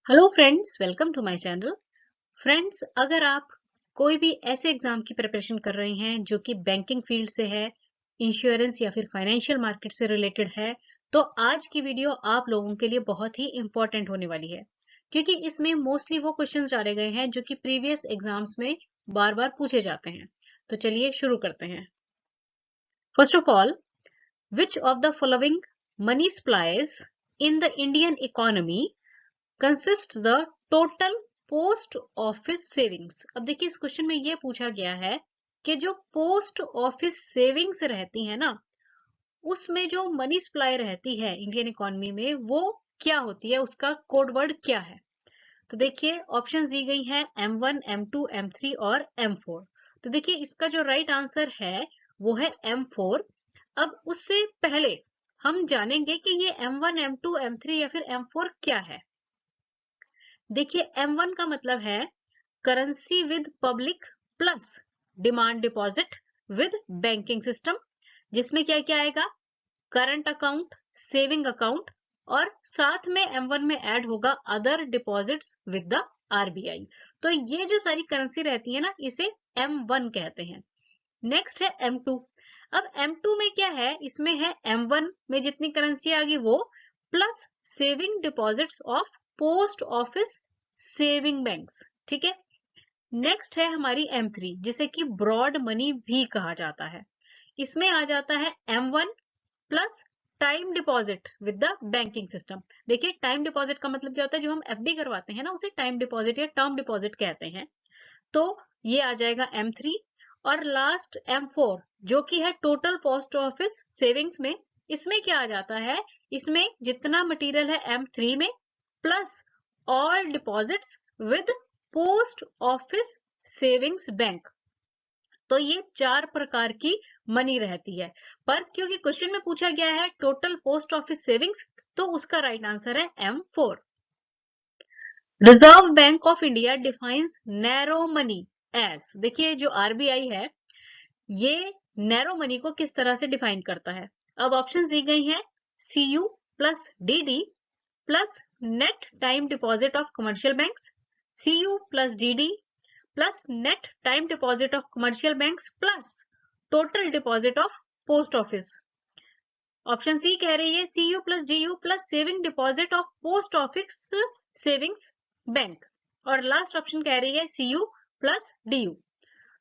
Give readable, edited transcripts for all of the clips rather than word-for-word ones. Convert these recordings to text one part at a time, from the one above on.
Hello friends, welcome to my channel. Friends, अगर आप कोई भी ऐसे एग्जाम की प्रिपरेशन कर रहे हैं जो कि बैंकिंग फील्ड से है, इंश्योरेंस या फिर फाइनेंशियल मार्केट से रिलेटेड है, तो आज की वीडियो आप लोगों के लिए बहुत ही इंपॉर्टेंट होने वाली है, क्योंकि इसमें मोस्टली वो क्वेश्चंस डाले गए हैं जो कि प्रीवियस एग्जाम्स में बार बार पूछे जाते हैं। तो चलिए शुरू करते हैं। First of all, which of the following money supplies in the Indian economy consist the total post office savings. अब देखिए, इस क्वेश्चन में ये पूछा गया है कि जो पोस्ट ऑफिस सेविंग्स रहती है ना, उसमें जो मनी सप्लाई रहती है इंडियन इकोनॉमी में, वो क्या होती है, उसका कोड वर्ड क्या है। तो देखिए, ऑप्शंस दी गई हैं M1, M2, M3 और M4। तो देखिए, इसका जो राइट आंसर है वो है M4। अब उससे पहले हम जानेंगे कि ये M1, M2, M3 या फिर M4 क्या है। देखिए, M1 का मतलब है currency with public plus demand deposit with banking system, जिसमें क्या क्या आएगा, करंट अकाउंट, सेविंग अकाउंट, और साथ में M1 में ऐड होगा other deposits with the RBI। तो ये जो सारी करेंसी रहती है ना, इसे M1 कहते हैं। नेक्स्ट है M2। अब M2 में क्या है, इसमें है M1 में जितनी करेंसी आ गई वो plus saving deposits of post office saving banks. ठीक है। नेक्स्ट है हमारी M3, जिसे कि ब्रॉड मनी भी कहा जाता है। इसमें आ जाता है M1 plus time deposit with the banking system. देखिए, टाइम डिपॉजिट का मतलब क्या होता है, जो हम FD करवाते हैं ना, उसे टाइम डिपॉजिट या टर्म डिपॉजिट कहते हैं। तो ये आ जाएगा M3। और लास्ट M4, जो कि है टोटल पोस्ट ऑफिस सेविंग्स में, इसमें क्या आ जाता है, इसमें जितना मटेरियल है M3 में plus all deposits with post office savings bank. तो ये 4 प्रकार की मनी रहती है। पर क्योंकि क्वेश्चन में पूछा गया है टोटल पोस्ट ऑफिस सेविंग्स, तो उसका राइट आंसर है M4। Reserve Bank of India defines narrow money as. देखिए, जो RBI है, ये नैरो मनी को किस तरह से डिफाइन करता है। अब ऑप्शंस दी गई हैं CU plus DD plus net time deposit of commercial banks, CU plus DD plus net time deposit of commercial banks plus total deposit of post office. Option C कह रही है CU plus DU plus saving deposit of post office savings bank, और last option कह रही है CU plus DU।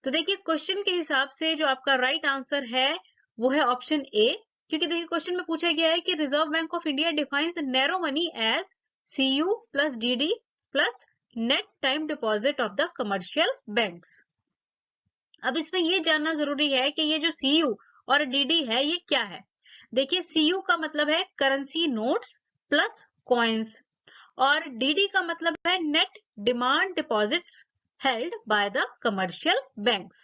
तो देखिए, question के हिसाब से जो आपका राइट आंसर है वो है ऑप्शन ए, क्योंकि देखिए क्वेश्चन में पूछा गया है कि Reserve Bank of India defines narrow money as CU plus DD plus net time deposit of the commercial banks. अब इसमें ये जानना जरूरी है कि ये जो CU और DD है, ये क्या है। देखिए, CU का मतलब है करेंसी नोट्स प्लस कॉइन्स, और DD का मतलब है net demand deposits held by the commercial banks.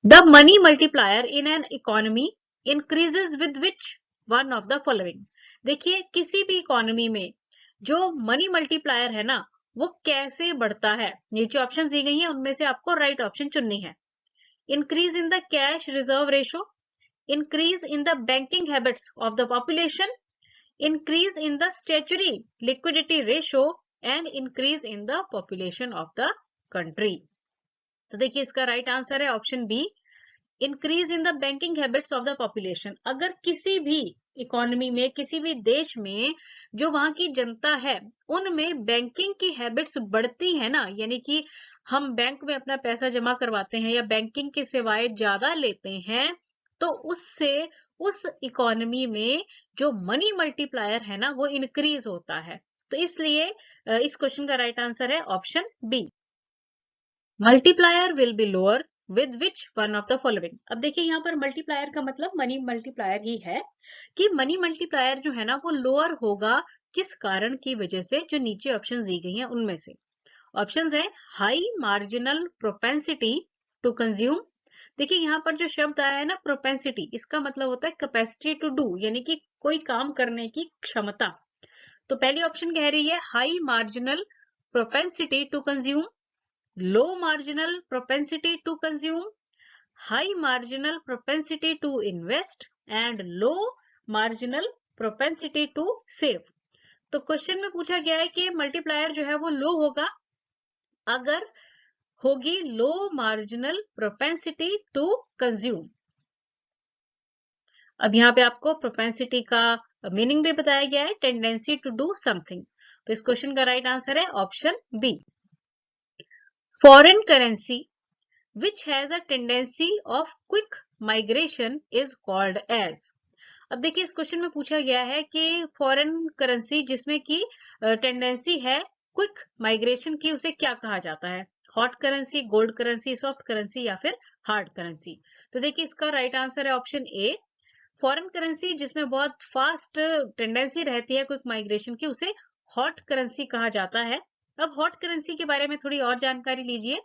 The money multiplier in an economy increases with which one of the following? देखिए, किसी भी इकोनॉमी में जो मनी मल्टीप्लायर है ना, वो कैसे बढ़ता है। नीचे ऑप्शन दी गई हैं, उनमें से आपको राइट ऑप्शन चुननी है। Increase in the cash reserve ratio, increase in the banking habits of the population, increase in the statutory liquidity ratio and increase in the population of the country। तो देखिए, इसका राइट आंसर है option B, increase in the banking habits of the population. अगर किसी भी economy में, किसी भी देश में जो वहां की जनता है, उनमें बैंकिंग की हैबिट्स बढ़ती है ना, यानी कि हम बैंक में अपना पैसा जमा करवाते हैं या बैंकिंग की सेवाएं ज्यादा लेते हैं, तो उससे उस इकोनॉमी में जो मनी मल्टीप्लायर है ना, वो इंक्रीज होता है। तो इसलिए इस क्वेश्चन का राइट आंसर है option B. Multiplier will be lower with which one of the following. अब देखिए, यहाँ पर मल्टीप्लायर का मतलब मनी मल्टीप्लायर ही है, कि मनी मल्टीप्लायर जो है ना, वो लोअर होगा किस कारण की वजह से, जो नीचे ऑप्शन दी गई हैं उनमें से। ऑप्शंस है high marginal propensity to consume. देखिए, यहाँ पर जो शब्द आया है ना प्रोपेंसिटी, इसका मतलब होता है कैपेसिटी टू डू, यानी कि कोई काम करने की क्षमता। तो पहली ऑप्शन कह रही है high marginal propensity to consume, low marginal propensity to consume, high marginal propensity to invest and low marginal propensity to save। तो क्वेश्चन में पूछा गया है कि मल्टीप्लायर जो है वो लो होगा अगर होगी लो मार्जिनल प्रोपेंसिटी टू कंज्यूम। अब यहाँ पे आपको प्रोपेंसिटी का मीनिंग भी बताया गया है, टेंडेंसी टू डू समथिंग। तो इस क्वेश्चन का राइट आंसर है option B. Foreign currency which has a tendency of quick migration is called as. अब देखिए इस क्वेश्चन में पूछा गया है कि फॉरेन करेंसी जिसमें की टेंडेंसी है क्विक माइग्रेशन की, उसे क्या कहा जाता है? Hot currency, gold currency, soft currency या फिर हार्ड करेंसी? तो देखिए इसका राइट आंसर है ऑप्शन ए। फॉरेन करेंसी जिसमें बहुत फास्ट टेंडेंसी रहती है क्विक माइग्रेशन की, उसे हॉट करेंसी कहा जाता है। अब हॉट करेंसी के बारे में थोड़ी और जानकारी लीजिए।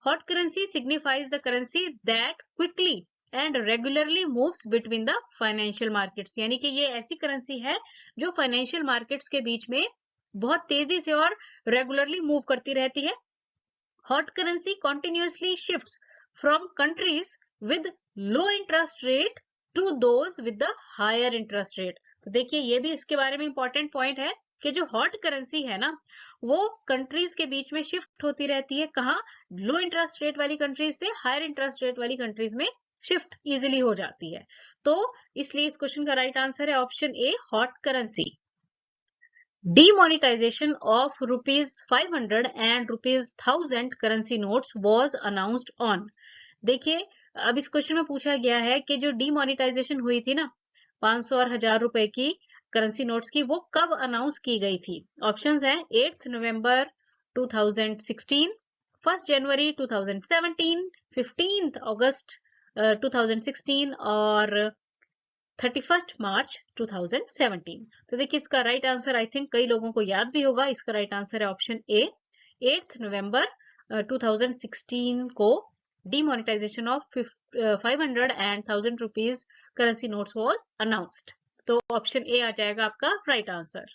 Hot currency signifies the currency that quickly and regularly moves between the financial markets, यानी कि ये ऐसी करेंसी है जो फाइनेंशियल मार्केट्स के बीच में बहुत तेजी से और रेगुलरली मूव करती रहती है। Hot currency continuously shifts from countries with low interest rate to those with the higher interest rate. तो देखिए ये भी इसके बारे में इंपॉर्टेंट पॉइंट है कि जो हॉट करेंसी है ना, वो कंट्रीज के बीच में शिफ्ट होती रहती है। कहाँ? लो इंटरेस्ट रेट वाली कंट्रीज से हायर इंटरेस्ट रेट वाली कंट्रीज में शिफ्ट इजिली हो जाती है। तो इसलिए इस क्वेश्चन का राइट आंसर है option A, hot currency. Demonetization of ₹500 and ₹1000 currency notes was announced on। देखिए अब इस क्वेश्चन में पूछा गया है कि जो डीमोनेटाइजेशन हुई थी ना 500 और 1000 रुपए की करेंसी नोट्स की, वो कब अनाउंस की गई थी? ऑप्शंस हैं 8 नवंबर 2016, 1 जनवरी 2017, 15 अगस्त 2016 और 31 मार्च 2017। तो देखिए इसका राइट आंसर आई थिंक कई लोगों को याद भी होगा। इसका राइट आंसर है ऑप्शन ए, 8 नवंबर 2016 को demonetisation of 500 and 1000 rupees currency notes was announced. तो ऑप्शन ए आ जाएगा आपका right answer.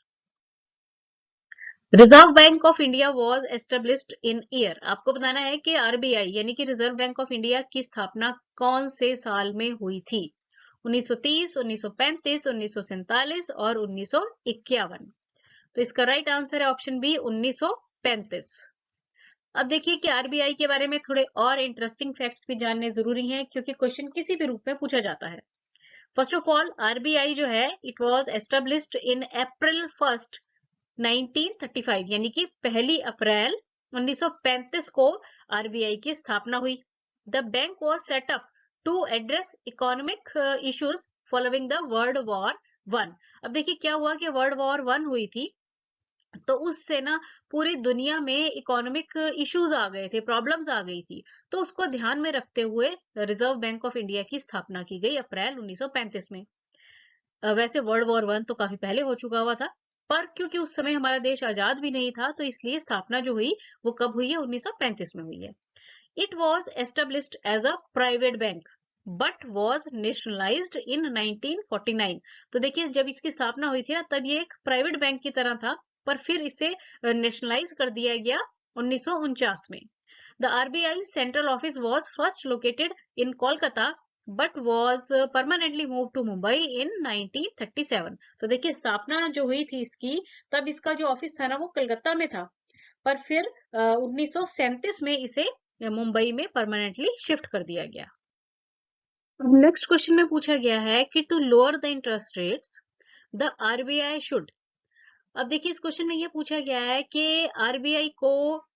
Reserve Bank of India was established in year. आपको बताना है कि आरबीआई यानी कि रिजर्व बैंक ऑफ इंडिया की स्थापना कौन से साल में हुई थी? 1930, 1935, 1947 और 1951। तो इसका राइट आंसर है ऑप्शन बी, 1935। अब देखिए कि आरबीआई के बारे में थोड़े और इंटरेस्टिंग फैक्ट्स भी जानने जरूरी हैं, क्योंकि क्वेश्चन किसी भी रूप में पूछा जाता है। फर्स्ट ऑफ ऑल, आरबीआई जो है इट वाज एस्टेब्लिश्ड इन अप्रैल 1 1935, यानी कि 1 अप्रैल 1935 को आरबीआई की स्थापना हुई। The bank was set up to address economic issues following the world war 1। अब देखिए क्या हुआ कि वर्ल्ड वॉर 1 हुई थी, तो उससे ना पूरी दुनिया में इकोनॉमिक इश्यूज आ गए थे, प्रॉब्लम्स आ गई थी। तो उसको ध्यान में रखते हुए रिजर्व बैंक ऑफ इंडिया की स्थापना की गई अप्रैल 1935 में। वैसे वर्ल्ड वॉर 1 तो काफी पहले हो चुका हुआ था, पर क्योंकि उस समय हमारा देश आजाद भी नहीं था, तो इसलिए स्थापना जो हुई वो कब हुई है? 1935 में हुई है। It was established as a private bank but was nationalised in 1949। तो देखिए जब इसकी स्थापना हुई थी ना, तब ये एक प्राइवेट बैंक की तरह था, पर फिर इसे नेशनलाइज कर दिया गया 1949 में। The RBI central office was first located in Kolkata but was permanently moved to Mumbai in 1937। तो देखिए स्थापना जो हुई थी इसकी, तब इसका जो ऑफिस था ना वो कलकत्ता में था, पर फिर 1937 में इसे मुंबई में परमानेंटली शिफ्ट कर दिया गया। अब नेक्स्ट क्वेश्चन में पूछा गया है कि to lower the interest rates the RBI should. अब देखिए इस क्वेश्चन में ये पूछा गया है कि आरबीआई को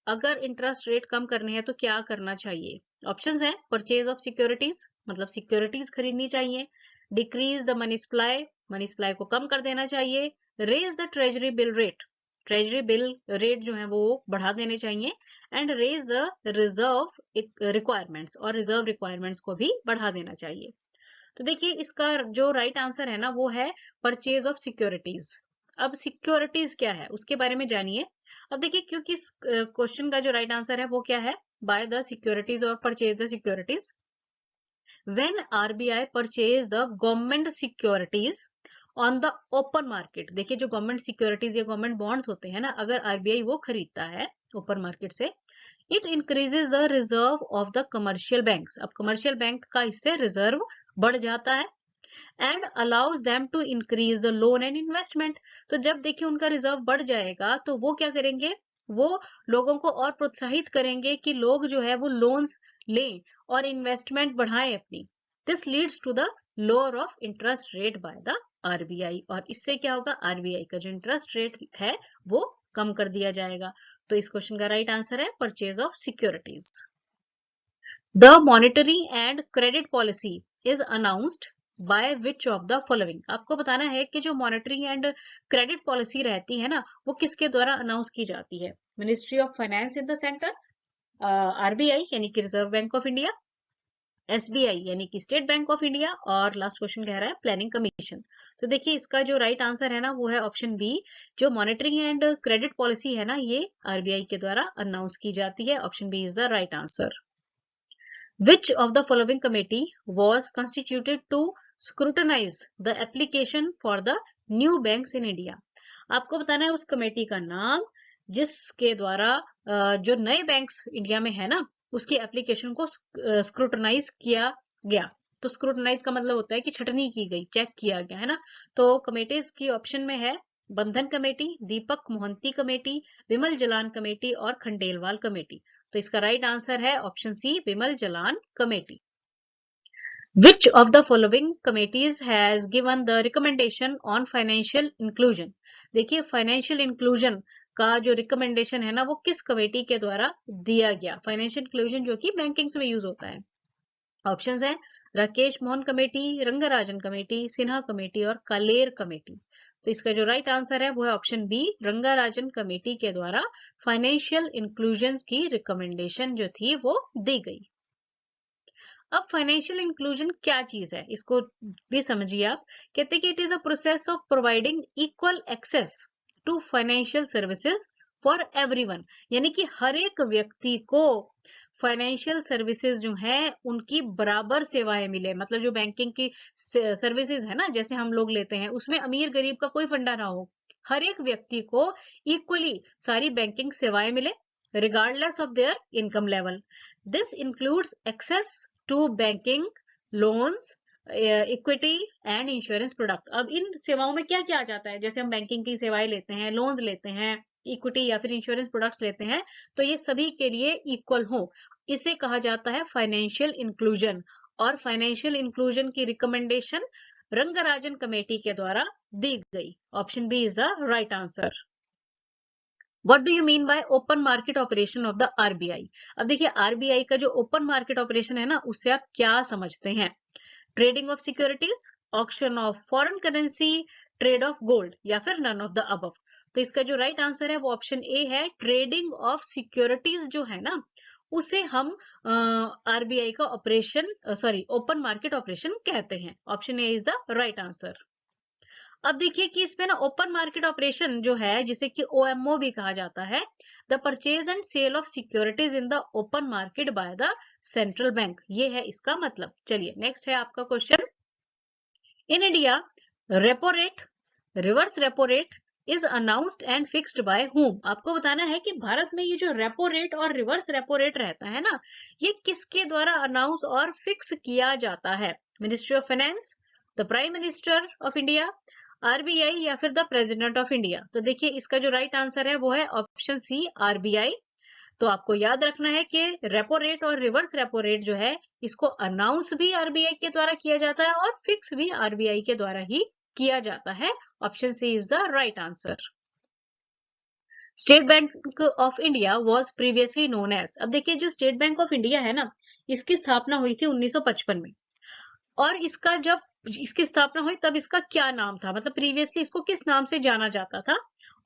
अगर इंटरेस्ट रेट कम करने हैं तो क्या करना चाहिए? ऑप्शंस हैं परचेज ऑफ सिक्योरिटीज, मतलब सिक्योरिटीज खरीदनी चाहिए, decrease the money supply, money supply को कम कर देना चाहिए, raise the treasury bill rate, treasury bill rate जो है वो बढ़ा देने चाहिए, and raise the reserve requirements, और रिजर्व रिक्वायरमेंट्स को भी बढ़ा देना चाहिए। तो देखिए इसका जो राइट आंसर है ना वो है परचेज ऑफ सिक्योरिटीज। अब सिक्योरिटीज क्या है उसके बारे में जानिए। अब देखिए क्योंकि इस क्वेश्चन का जो राइट आंसर है वो क्या है? बाय द सिक्योरिटीज और purchase the securities. When RBI purchase the government securities on the open market. देखिए जो गवर्नमेंट सिक्योरिटीज या गवर्नमेंट बॉन्ड्स होते हैं ना, अगर आरबीआई वो खरीदता है ओपन मार्केट से, it increases the reserve of the commercial banks. अब कमर्शियल बैंक का इससे रिजर्व बढ़ जाता है। And allows them to increase the loan and investment. तो जब देखिए उनका रिजर्व बढ़ जाएगा तो वो क्या करेंगे, वो लोगों को और प्रोत्साहित करेंगे कि लोग जो है वो लोन्स लें और इन्वेस्टमेंट बढ़ाएं अपनी। This leads to the lower of interest rate by the RBI, और इससे क्या होगा, आरबीआई का जो इंटरेस्ट रेट है वो कम कर दिया जाएगा। तो इस क्वेश्चन का राइट आंसर है purchase of securities. The monetary and credit policy is announced by which of the following. आपको बताना है कि जो मॉनेटरी एंड क्रेडिट पॉलिसी रहती है ना, वो किसके द्वारा अनाउंस की जाती है। Ministry of finance in the centre, RBI यानी कि Reserve Bank of India, SBI यानी कि स्टेट बैंक ऑफ इंडिया, और लास्ट क्वेश्चन कह रहा है प्लानिंग कमीशन। तो देखिए इसका जो राइट आंसर है ना वो है ऑप्शन बी, जो मॉनेटरी एंड क्रेडिट पॉलिसी है ना ये आरबीआई के द्वारा अनाउंस की जाती है। Option B is the right answer. Which of the following committee was constituted to scrutinize the application for the new banks in India? आपको बताना है उस कमेटी का नाम जिसके द्वारा जो नए बैंक्स इंडिया में है ना उसकी एप्लीकेशन को स्क्रूटनाइज किया गया। तो स्क्रूटनाइज का मतलब होता है कि छटनी की गई, चेक किया गया, है ना। तो कमेटीज की ऑप्शन में है Bandhan committee, Deepak Mohanty committee, Bimal Jalan committee और खंडेलवाल कमेटी। तो इसका राइट आंसर है option C, Bimal Jalan committee. Which of the following committees has given the recommendation on financial inclusion? देखिए फाइनेंशियल इंक्लूजन का जो रिकमेंडेशन है ना वो किस कमेटी के द्वारा दिया गया। फाइनेंशियल इंक्लूजन जो कि बैंकिंग में यूज होता है। ऑप्शंस है Rakesh Mohan committee, Rangarajan committee, Sinha committee और कालेर कमेटी। तो इसका जो राइट आंसर है वो है ऑप्शन बी, रंगाराजन कमेटी के द्वारा फाइनेंशियल इंक्लूजन की रिकमेंडेशन जो थी वो दी गई। अब फाइनेंशियल इंक्लूजन क्या चीज है इसको भी समझिए आप। कहते हैं कि it is a process of providing equal access to financial services for everyone, यानी कि हर एक व्यक्ति को फाइनेंशियल सर्विसेज जो है उनकी बराबर सेवाएं मिले। मतलब जो बैंकिंग की सर्विसेज है ना जैसे हम लोग लेते हैं उसमें अमीर गरीब का कोई फंडा ना हो, हर एक व्यक्ति को इक्वली सारी बैंकिंग सेवाएं मिले regardless of their income level. This includes access to banking, loans, equity and insurance product. अब इन सेवाओं में क्या क्या आ जाता है, जैसे हम बैंकिंग की सेवाएं लेते हैं, लोन्स लेते हैं, इक्विटी या फिर इंश्योरेंस प्रोडक्ट्स लेते हैं, तो ये सभी के लिए इक्वल हो, इसे कहा जाता है फाइनेंशियल इंक्लूजन। और फाइनेंशियल इंक्लूजन की रिकमेंडेशन रंगराजन कमेटी के द्वारा दी गई। Option B is the right answer. What do you mean by open market operation of the RBI? अब देखिए आरबीआई का जो ओपन मार्केट ऑपरेशन है ना उससे आप क्या समझते हैं। Trading of securities, auction of foreign currency, trade off gold या फिर नन ऑफ द अबव। तो इसका जो राइट आंसर है वो ऑप्शन ए है, ट्रेडिंग ऑफ सिक्योरिटीज जो है ना उसे हम आरबीआई का ऑपरेशन ओपन मार्केट ऑपरेशन कहते हैं। Option A is the right answer. अब देखिए कि इसमें ना ओपन मार्केट ऑपरेशन जो है जिसे कि ओएमओ भी कहा जाता है, the purchase and sale of securities in the open market by the central bank, ये है इसका मतलब। चलिए नेक्स्ट है आपका question. In India repo rate, reverse repo rate is announced and fixed by whom. आपको बताना है कि भारत में ये जो रेपो रेट और रिवर्स रेपो रेट रहता है ना ये किसके द्वारा अनाउंस और फिक्स किया जाता है। Ministry of finance, the prime minister of India, RBI या फिर द प्रेसिडेंट ऑफ इंडिया। तो देखिए इसका जो राइट आंसर है वो है ऑप्शन सी, आरबीआई। तो आपको याद रखना है कि रेपो रेट और रिवर्स रेपो रेट जो है इसको अनाउंस भी आरबीआई के द्वारा किया जाता है और फिक्स भी आरबीआई के द्वारा ही किया जाता है। Option C is the right answer. State Bank of India was previously known as. अब देखिए जो स्टेट बैंक ऑफ इंडिया है ना इसकी स्थापना हुई थी 1955 में, और इसका जब इसकी स्थापना हुई तब इसका क्या नाम था, मतलब प्रीवियसली इसको किस नाम से जाना जाता था।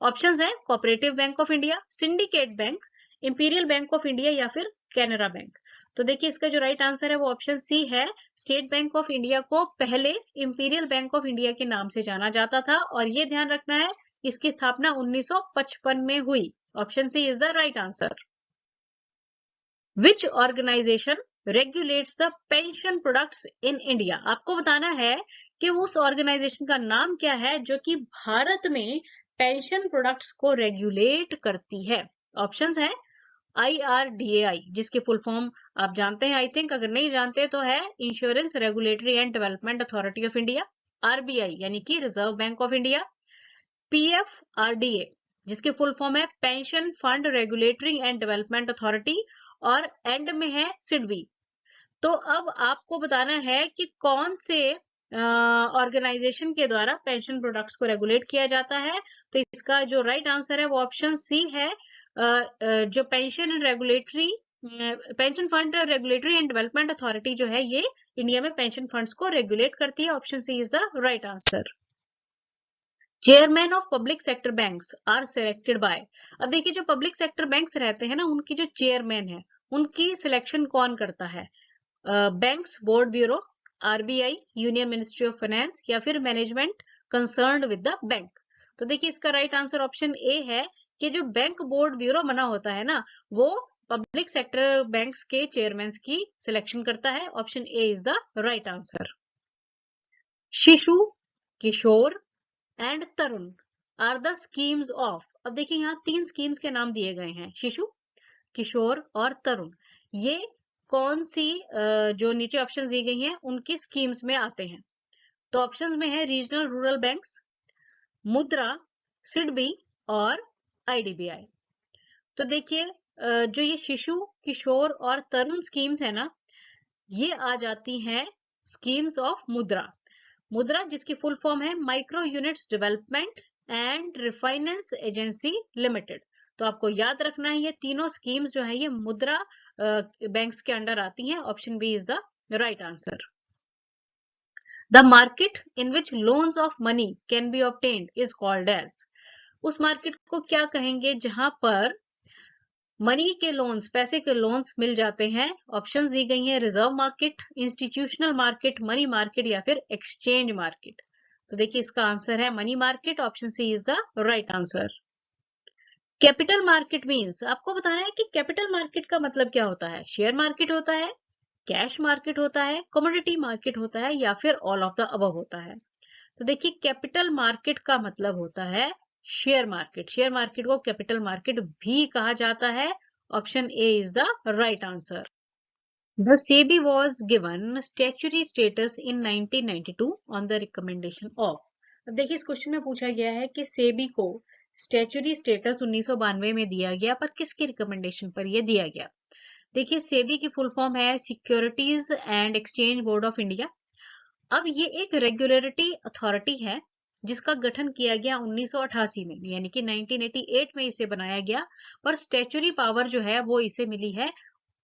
ऑप्शंस है cooperative bank of India, syndicate bank, imperial bank of India या फिर कैनरा बैंक। तो देखिए इसका जो राइट आंसर है वो ऑप्शन सी है, स्टेट बैंक ऑफ इंडिया को पहले इंपीरियल बैंक ऑफ इंडिया के नाम से जाना जाता था, और ये ध्यान रखना है इसकी स्थापना 1955 में हुई। Option C is the right answer. Which organisation regulates the pension products in India. आपको बताना है कि उस ऑर्गेनाइजेशन का नाम क्या है जो कि भारत में पेंशन प्रोडक्ट्स को रेगुलेट करती है। ऑप्शंस हैं IRDAI, जिसकी फुल फॉर्म आप जानते हैं आई थिंक, अगर नहीं जानते तो है insurance regulatory and development authority of India, RBI यानी कि Reserve Bank of India, PFRDA जिसकी फुल फॉर्म है pension fund regulatory and development authority, और एंड में है सिडबी। तो अब आपको बताना है कि कौन से ऑर्गेनाइजेशन के द्वारा पेंशन प्रोडक्ट्स को रेगुलेट किया जाता है। तो इसका जो राइट आंसर है वो ऑप्शन सी है। जो pension fund regulatory and development authority जो है ये इंडिया में पेंशन फंड्स को रेगुलेट करती है। Option C is the right answer. Chairman of public sector banks are selected by. अब देखिए जो पब्लिक सेक्टर बैंक्स रहते हैं ना, उनकी जो चेयरमैन है उनकी सिलेक्शन कौन करता है? Banks board bureau, RBI, union ministry of finance, या फिर management concerned with the bank. तो देखिए इसका राइट आंसर ऑप्शन ए है कि जो बैंक बोर्ड ब्यूरो बना होता है ना, वो पब्लिक सेक्टर बैंक्स के चेयरमैन की सिलेक्शन करता है। Option A is the right answer. Shishu, Kishor and Tarun are the schemes of. अब देखिए यहाँ 3 स्कीम्स के नाम दिए गए हैं, शिशु, किशोर और तरुण। ये कौन सी जो नीचे ऑप्शंस दी गई हैं उनकी स्कीम्स में आते हैं? तो ऑप्शंस में है रीजनल रूरल बैंक्स, मुद्रा, सिडबी और IDBI। तो देखिए जो ये शिशु, किशोर और तरुण स्कीम्स है ना, ये आ जाती हैं स्कीम्स ऑफ मुद्रा। मुद्रा जिसकी फुल फॉर्म है micro units development and refinance agency limited. तो आपको याद रखना है ये तीनों स्कीम्स जो है ये मुद्रा बैंक्स के अंडर आती हैं। Option B is the right answer. The market in which loans of money can be obtained is called as. उस मार्केट को क्या कहेंगे जहां पर मनी के लोन्स, पैसे के लोन्स मिल जाते हैं? ऑप्शंस दी गई हैं reserve market, institutional market, money market या फिर एक्सचेंज मार्केट। तो देखिए इसका आंसर है money market. Option C is the right answer. Capital market means, आपको बताना है कि कैपिटल मार्केट का मतलब क्या होता है। शेयर मार्केट होता है, कैश मार्केट होता है, कमोडिटी मार्केट होता है, या फिर ऑल ऑफ द अबव होता है? तो देखिए कैपिटल मार्केट का मतलब होता है शेयर मार्केट। शेयर मार्केट को कैपिटल मार्केट भी कहा जाता है। Option A is the right answer. The SEBI was given statutory status in 1992 on the recommendation of. अब देखिए इस क्वेश्चन में पूछा गया है कि सेबी को स्टैच्यूटरी स्टेटस 1992 में दिया गया, पर किसकी रिकमेंडेशन पर यह दिया गया? देखिए सेबी की फुल फॉर्म है securities and exchange board of India. अब ये एक रेगुलेटरी अथॉरिटी है जिसका गठन किया गया 1988 में, यानी कि 1988 में इसे बनाया गया, पर स्टैच्यूटरी पावर जो है वो इसे मिली है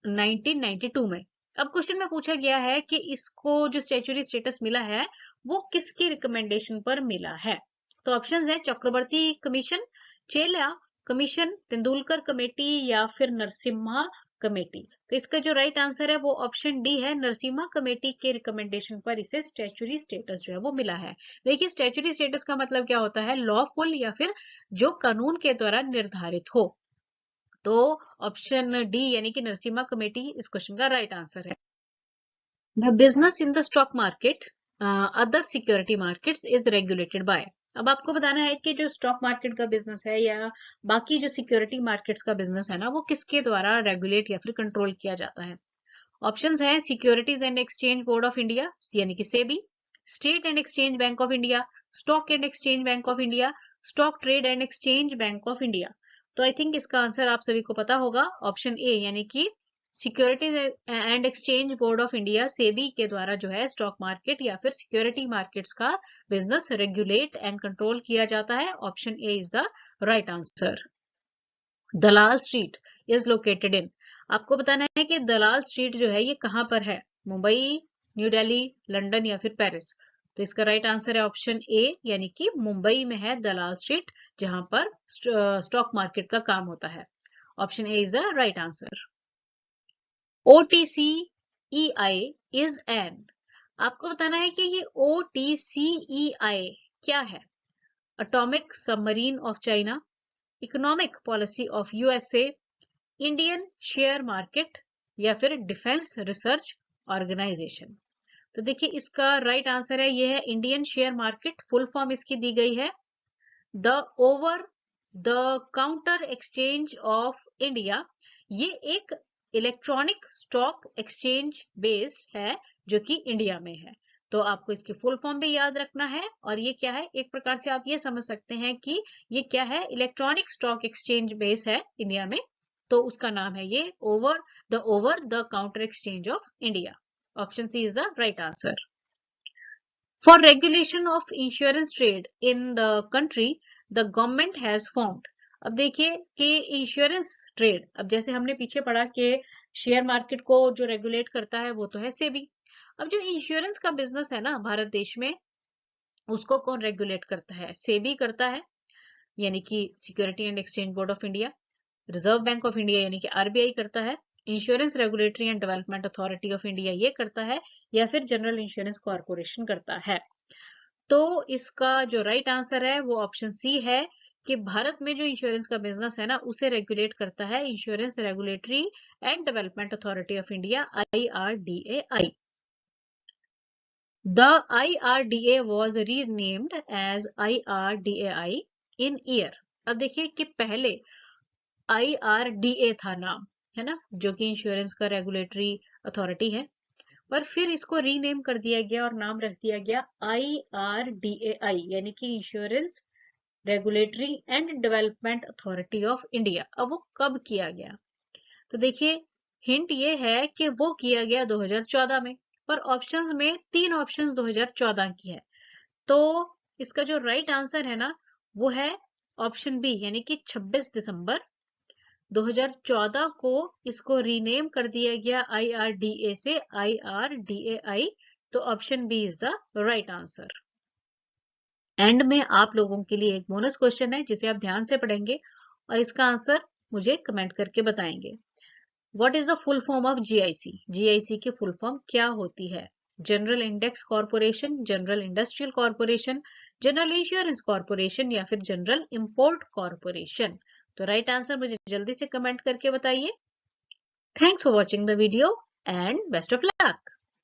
1992 में। अब क्वेश्चन में पूछा गया है कि इसको जो स्टैच्यूटरी स्टेटस मिला है वो किसकी रिकमेंडेशन पर मिला है? तो ऑप्शंस है चक्रवर्ती कमीशन, चेला कमीशन, तेंदुलकर कमेटी या फिर नरसिम्हा कमेटी। तो इसका जो राइट आंसर है वो ऑप्शन डी है, नरसिम्हा कमेटी के रिकमेंडेशन पर इसे स्टैच्यूटरी स्टेटस जो है वो मिला है। देखिए स्टैच्यूटरी स्टेटस का मतलब क्या होता है? लॉफुल या फिर जो कानून के द्वारा निर्धारित हो। तो ऑप्शन डी यानी कि नरसिम्हा कमेटी इस क्वेश्चन का राइट आंसर है। The business in the stock market other security markets is regulated by. अब आपको बताना है कि जो स्टॉक मार्केट का बिजनेस है या बाकी जो सिक्योरिटी मार्केट्स का बिजनेस है ना, वो किसके द्वारा रेगुलेट या फिर कंट्रोल किया जाता है? ऑप्शंस हैं securities and exchange board of India यानी कि SEBI, state and exchange bank of India, stock and exchange bank of India, stock trade and exchange bank of India. तो आई थिंक इसका आंसर आप सभी को पता होगा, ऑप्शन ए यानी कि securities and exchange board of India SEBI के द्वारा जो है स्टॉक मार्केट या फिर सिक्योरिटी मार्केट्स का बिजनेस रेगुलेट एंड कंट्रोल किया जाता है। Option A is the right answer. Dalal street is located in. आपको बताना है कि दलाल स्ट्रीट जो है ये कहां पर है? मुंबई, न्यू दिल्ली, लंदन या फिर पेरिस? तो इसका राइट आंसर है ऑप्शन ए यानी कि मुंबई में है दलाल स्ट्रीट, जहां पर स्टॉक मार्केट का काम होता है। Option A is the right answer. OTCEI is an. आपको बताना है कि ये OTCEI क्या है? Atomic submarine of China, economic policy of USA, Indian share market या फिर डिफेंस रिसर्च ऑर्गेनाइजेशन? तो देखिए इसका राइट आंसर है ये है Indian share market. Full form इसकी दी गई है the over the counter exchange of India, ये एक इलेक्ट्रॉनिक स्टॉक एक्सचेंज बेस्ड है जो कि इंडिया में है। तो आपको इसकी फुल फॉर्म भी याद रखना है, और ये क्या है, एक प्रकार से आप ये समझ सकते हैं कि ये क्या है, इलेक्ट्रॉनिक स्टॉक एक्सचेंज बेस है इंडिया में, तो उसका नाम है ये over the counter exchange of India. Option C is the right answer. For regulation of insurance trade in the country the government has formed. अब देखिए कि इंश्योरेंस ट्रेड, अब जैसे हमने पीछे पढ़ा कि शेयर मार्केट को जो रेगुलेट करता है वो तो है सेबी। अब जो इंश्योरेंस का बिजनेस है ना भारत देश में, उसको कौन रेगुलेट करता है? सेबी करता है, यानी कि security and exchange board of India. Reserve Bank of India यानी कि आरबीआई करता है। Insurance regulatory and development authority of India ये करता है, या फिर जनरल इंश्योरेंस कॉर्पोरेशन करता है। तो इसका जो राइट आंसर है वो ऑप्शन सी है कि भारत में जो इंश्योरेंस का बिजनेस है ना उसे रेगुलेट करता है insurance regulatory and development authority of India, IRDAI. The IRDA was renamed as IRDAI in year. अब देखिए कि पहले IRDA था नाम, है ना, जो कि इंश्योरेंस का रेगुलेटरी अथॉरिटी है, पर फिर इसको रीनेम कर दिया गया और नाम रख दिया गया IRDAI, यानी कि insurance regulatory and development authority of India. अब वो कब किया गया? तो देखिए हिंट ये है कि वो किया गया 2014 में, पर ऑप्शंस में 3 ऑप्शंस 2014 की है। तो इसका जो राइट आंसर है ना वो है ऑप्शन बी, यानी कि 26 दिसंबर 2014 को इसको रीनेम कर दिया गया IRDA से IRDAI। तो option B is the right answer. End में आप लोगों के लिए एक बोनस क्वेश्चन है जिसे आप ध्यान से पढ़ेंगे और इसका आंसर मुझे कमेंट करके बताएंगे। What is the full form of GIC? GIC की फुल फॉर्म क्या होती है? General index corporation, general industrial corporation, general insurance corporation, या फिर जनरल इंपोर्ट कॉर्पोरेशन? तो राइट आंसर मुझे जल्दी से कमेंट करके बताइए। Thanks for watching the video and best of luck.